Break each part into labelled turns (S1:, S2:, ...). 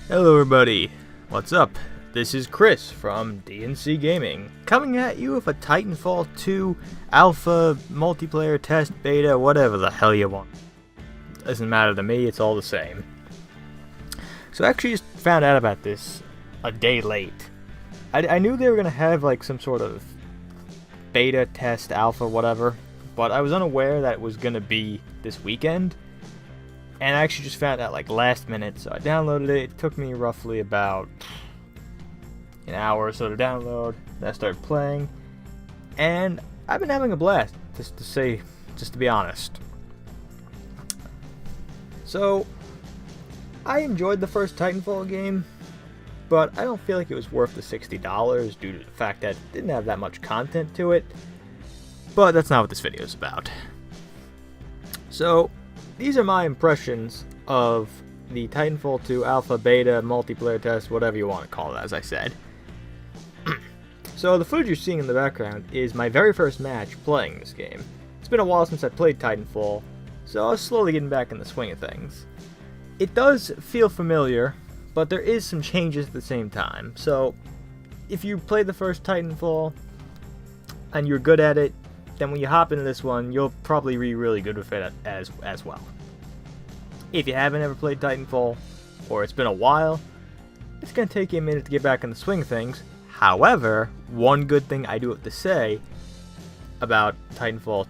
S1: Hello everybody, what's up? This is Chris from D&CGaming, coming at you with a Titanfall 2 alpha, multiplayer, test, beta, whatever the hell you want. Doesn't matter to me, it's all the same. So I actually just found out about this a day late. I knew they were going to have like some sort of beta, test, alpha, whatever, but I was unaware that it was going to be this weekend. And I actually just found out like last minute, so I downloaded it. It took me roughly about an hour or so to download. Then I started playing, and I've been having a blast, just to be honest. So, I enjoyed the first Titanfall game, but I don't feel like it was worth the $60 due to the fact that it didn't have that much content to it. But that's not what this video is about. So, these are my impressions of the Titanfall 2 alpha, beta, multiplayer test, whatever you want to call it, as I said. So the footage you're seeing in the background is my very first match playing this game. It's been a while since I played Titanfall, so I was slowly getting back in the swing of things. It does feel familiar, but there is some changes at the same time. So if you played the first Titanfall and you're good at it, then when you hop into this one, you'll probably be really good with it as well. If you haven't ever played Titanfall, or it's been a while, it's going to take you a minute to get back in the swing of things. However, one good thing I do have to say about Titanfall,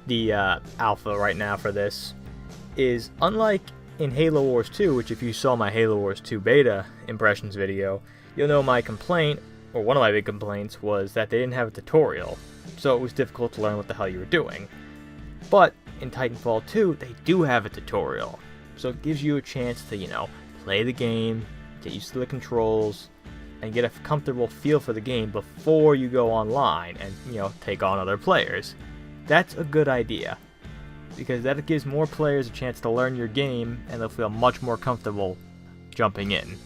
S1: the alpha right now for this, is unlike in Halo Wars 2, which if you saw my Halo Wars 2 beta impressions video, you'll know my complaint, or one of my big complaints, was that they didn't have a tutorial. So it was difficult to learn what the hell you were doing. But in Titanfall 2, they do have a tutorial. So it gives you a chance to, play the game, get used to the controls, and get a comfortable feel for the game before you go online and, take on other players. That's a good idea, because that gives more players a chance to learn your game, and they'll feel much more comfortable jumping in.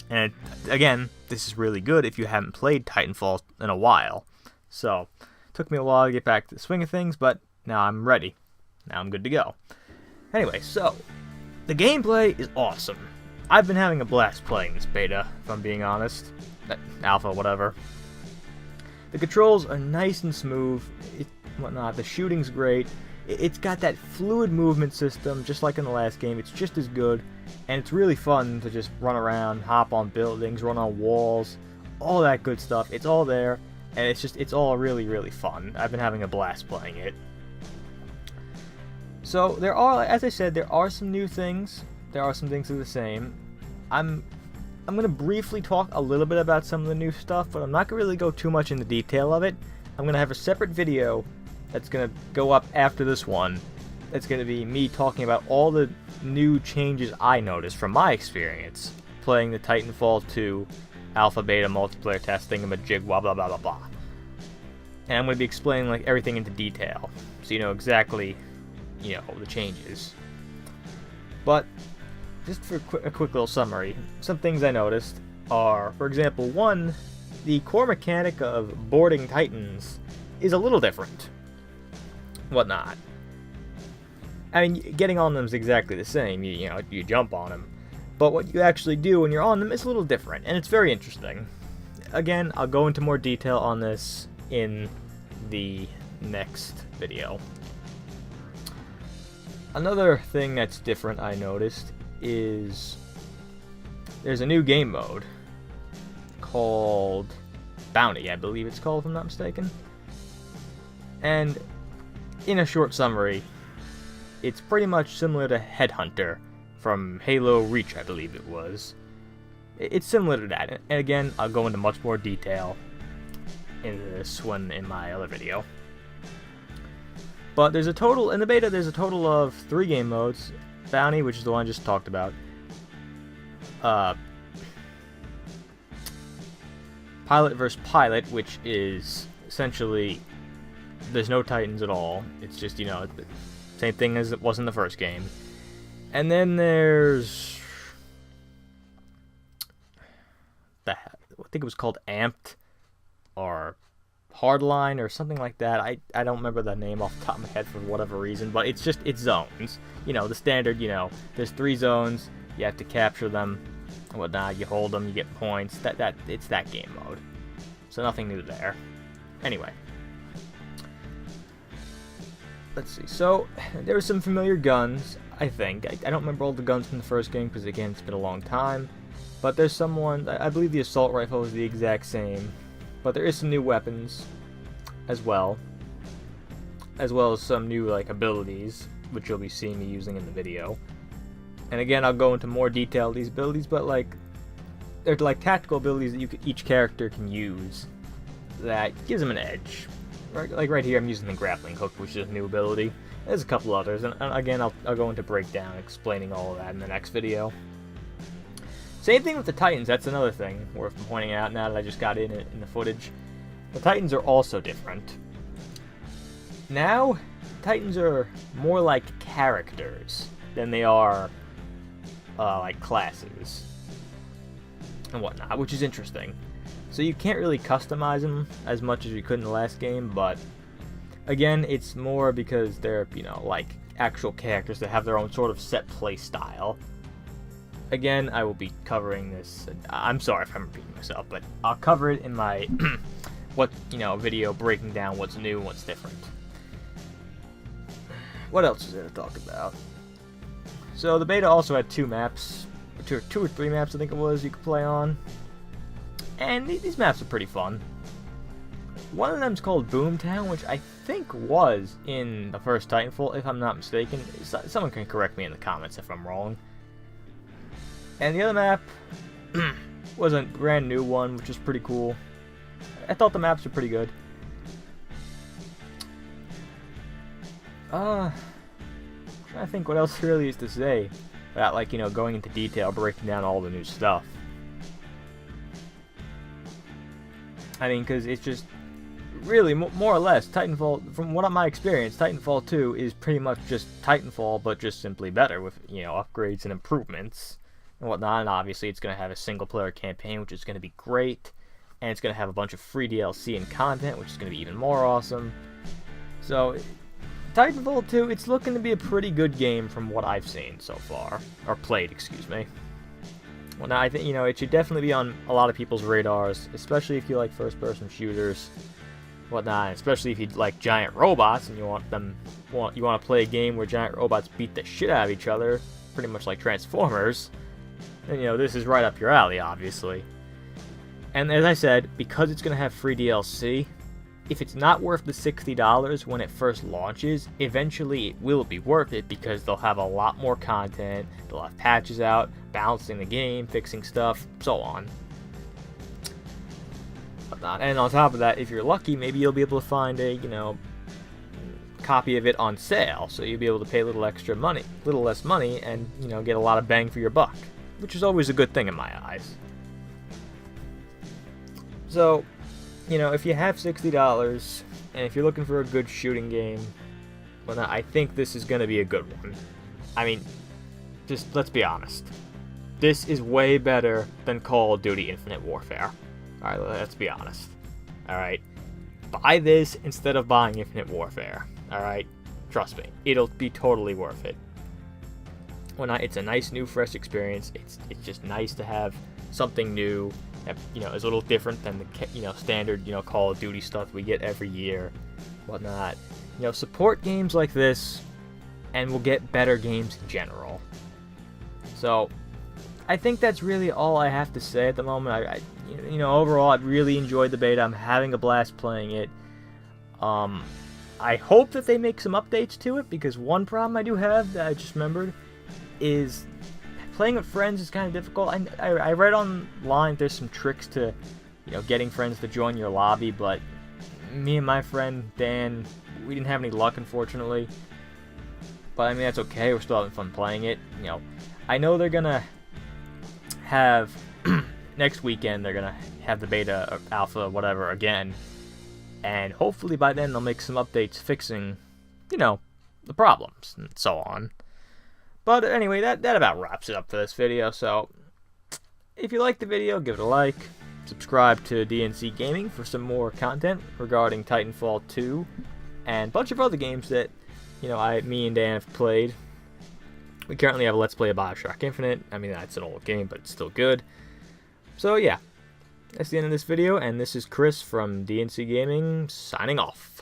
S1: And again, this is really good if you haven't played Titanfall in a while. So, it took me a while to get back to the swing of things, but now I'm ready. Now I'm good to go. Anyway, so, the gameplay is awesome. I've been having a blast playing this beta, if I'm being honest. Alpha, whatever. The controls are nice and smooth, whatnot. The shooting's great. It's got that fluid movement system, just like in the last game. It's just as good, and it's really fun to just run around, hop on buildings, run on walls, all that good stuff. It's all there. And it's all really, really fun. I've been having a blast playing it. So there are, as I said, there are some new things. There are some things that are the same. I'm going to briefly talk a little bit about some of the new stuff, but I'm not going to really go too much into detail of it. I'm going to have a separate video that's going to go up after this one. That's going to be me talking about all the new changes I noticed from my experience playing the Titanfall 2 alpha, beta, multiplayer testing, thingamajig, blah, blah, blah, blah, blah. And I'm going to be explaining like everything into detail, so you know exactly, the changes. But, just for a quick little summary, some things I noticed are, for example, one, the core mechanic of boarding Titans is a little different. Whatnot. I mean, getting on them is exactly the same, you jump on them. But what you actually do when you're on them is a little different, and it's very interesting. Again, I'll go into more detail on this in the next video. Another thing that's different I noticed is there's a new game mode called Bounty, I believe it's called, if I'm not mistaken. And in a short summary, it's pretty much similar to Headhunter from Halo Reach, I believe it was. It's similar to that, and again, I'll go into much more detail in this one in my other video. But there's a total, in the beta, there's a total of 3 game modes. Bounty, which is the one I just talked about. Pilot versus Pilot, which is essentially, there's no Titans at all. It's just, the same thing as it was in the first game. And then there's, I think it was called Amped, or Hardline, or something like that. I don't remember the name off the top of my head for whatever reason, but it's zones. The standard, there's 3 zones, you have to capture them, and whatnot. You hold them, you get points. It's that game mode. So nothing new there. Anyway. Let's see. So, there were some familiar guns, I think. I don't remember all the guns from the first game because, again, it's been a long time. But there's someone... I believe the assault rifle is the exact same. But there is some new weapons as well as some new, like, abilities, which you'll be seeing me using in the video. And again, I'll go into more detail of these abilities, but, like, they're, like, tactical abilities that each character can use that gives them an edge. Like right here, I'm using the grappling hook, which is a new ability. There's a couple others, and again, I'll go into breakdown explaining all of that in the next video. Same thing with the Titans. That's another thing worth pointing out now that I just got in the footage. The Titans are also different. Now, Titans are more like characters than they are like classes and whatnot, which is interesting. So you can't really customize them as much as you could in the last game, but again, it's more because they're, you know, like actual characters that have their own sort of set play style. Again, I will be covering this. I'm sorry if I'm repeating myself, but I'll cover it in my video breaking down what's new and what's different. What else is there to talk about? So the beta also had two maps, two or three maps I think it was, you could play on. And these maps are pretty fun. One of them's called Boomtown, which I think was in the first Titanfall, if I'm not mistaken. Someone can correct me in the comments if I'm wrong. And the other map was a brand new one, which is pretty cool. I thought the maps were pretty good. I'm trying to think what else really is to say without, like, you know, going into detail, breaking down all the new stuff. I mean, because it's just really more or less Titanfall. From what my experience, Titanfall 2 is pretty much just Titanfall, but just simply better with, you know, upgrades and improvements and whatnot. And obviously, it's going to have a single-player campaign, which is going to be great, and it's going to have a bunch of free DLC and content, which is going to be even more awesome. So, Titanfall 2, it's looking to be a pretty good game from what I've seen so far, or played, excuse me. Well, now I think, you know, it should definitely be on a lot of people's radars, especially if you like first-person shooters, whatnot. Especially if you like giant robots and you want to play a game where giant robots beat the shit out of each other, pretty much like Transformers. And you know, this is right up your alley, obviously. And as I said, because it's gonna have free DLC, if it's not worth the $60 when it first launches, eventually it will be worth it because they'll have a lot more content, they'll have patches out, balancing the game, fixing stuff, so on. And on top of that, if you're lucky, maybe you'll be able to find a, you know, copy of it on sale, so you'll be able to pay a little less money, and, you know, get a lot of bang for your buck, which is always a good thing in my eyes. So, you know, if you have $60, and if you're looking for a good shooting game, well, I think this is going to be a good one. I mean, just let's be honest. This is way better than Call of Duty Infinite Warfare. Alright, let's be honest. Alright, buy this instead of buying Infinite Warfare. Alright, trust me, it'll be totally worth it. Well, it's a nice new fresh experience. It's just nice to have something new that, you know, is a little different than the, you know, standard, you know, Call of Duty stuff we get every year, whatnot. You know, support games like this, and we'll get better games in general. So, I think that's really all I have to say at the moment. You know, overall, I've really enjoyed the beta. I'm having a blast playing it. I hope that they make some updates to it, because one problem I do have that I just remembered is playing with friends is kind of difficult. I read online there's some tricks to, you know, getting friends to join your lobby, but me and my friend Dan, we didn't have any luck, unfortunately. But I mean, that's okay. We're still having fun playing it. You know, I know they're gonna have next weekend. They're gonna have the beta or alpha, whatever, again, and hopefully by then they'll make some updates fixing, you know, the problems and so on. But anyway, that about wraps it up for this video. So, if you liked the video, give it a like. Subscribe to D&CGaming for some more content regarding Titanfall 2 and a bunch of other games that, you know, me and Dan have played. We currently have a Let's Play of Bioshock Infinite. I mean, that's an old game, but it's still good. So yeah, that's the end of this video, and this is Chris from D&CGaming signing off.